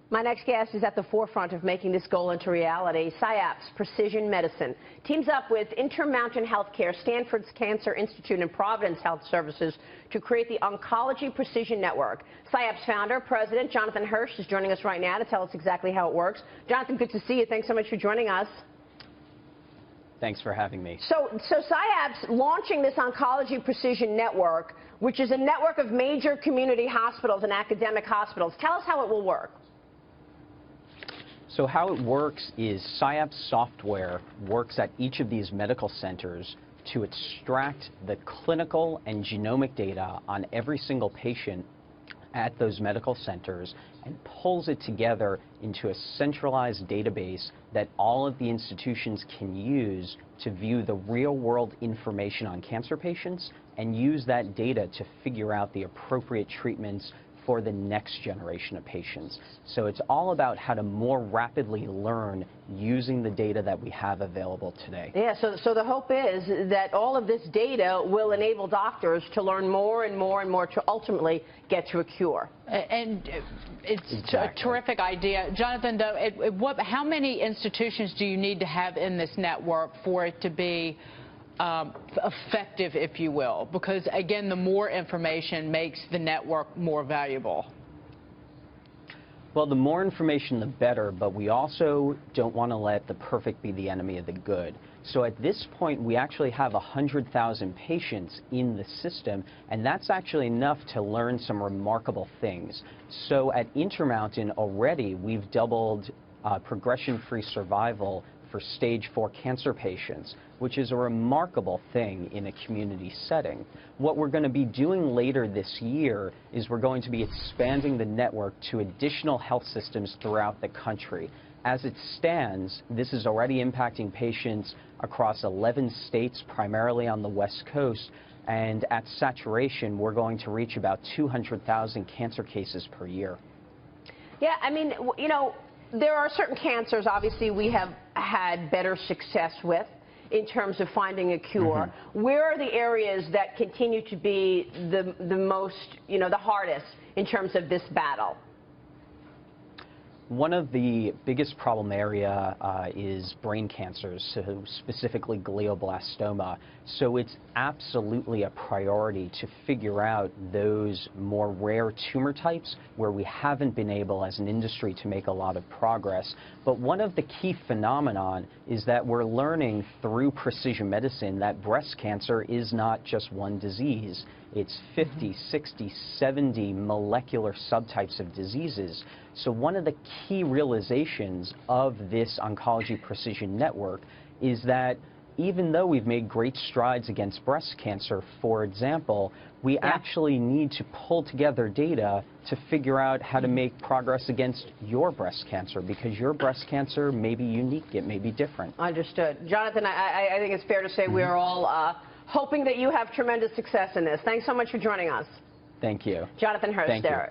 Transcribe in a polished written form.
My next guest is at the forefront of making this goal into reality. Syapse Precision Medicine teams up with Intermountain Healthcare, Stanford's Cancer Institute, and Providence Health Services to create the Oncology Precision Network. Syapse founder, President Jonathan Hirsch is joining us right now to tell us exactly how it works. Jonathan, good to see you. Thanks so much for joining us. Thanks for having me. So Syapse launching this Oncology Precision Network, which is a network of major community hospitals and academic hospitals. Tell us how it will work. So how it works is Syapse software works at each of these medical centers to extract the clinical and genomic data on every single patient at those medical centers and pulls it together into a centralized database that all of the institutions can use to view the real-world information on cancer patients and use that data to figure out the appropriate treatments for the next generation of patients. So it's all about how to more rapidly learn using the data that we have available today. Yeah, so the hope is that all of this data will enable doctors to learn more and more and more to ultimately get to a cure. And it's Exactly. a terrific idea. Jonathan, though, how many institutions do you need to have in this network for it to be effective, if you will? Because, again, the more information makes the network more valuable. Well, the more information, the better, but we also don't want to let the perfect be the enemy of the good. So at this point, we actually have 100,000 patients in the system, and that's actually enough to learn some remarkable things. So at Intermountain already, we've doubled progression-free survival for stage 4 cancer patients, which is a remarkable thing in a community setting. What we're going to be doing later this year is we're going to be expanding the network to additional health systems throughout the country. As it stands, this is already impacting patients across 11 states, primarily on the West Coast, and at saturation, we're going to reach about 200,000 cancer cases per year. Yeah, I mean, you know, there are certain cancers, obviously, we have had better success with in terms of finding a cure. Mm-hmm. Where are the areas that continue to be the most, you know, the hardest in terms of this battle? One of the biggest problem area is brain cancers, so specifically glioblastoma. So it's absolutely a priority to figure out those more rare tumor types where we haven't been able as an industry to make a lot of progress. But one of the key phenomenon is that we're learning through precision medicine that breast cancer is not just one disease. It's 50, 60, 70 molecular subtypes of diseases. So one of the key realizations of this Oncology Precision Network is that even though we've made great strides against breast cancer, for example, we actually need to pull together data to figure out how to make progress against your breast cancer, because your breast cancer may be unique, it may be different. Understood. Jonathan, I think it's fair to say we're all hoping that you have tremendous success in this. Thanks so much for joining us. Thank you. Jonathan Hirsch there.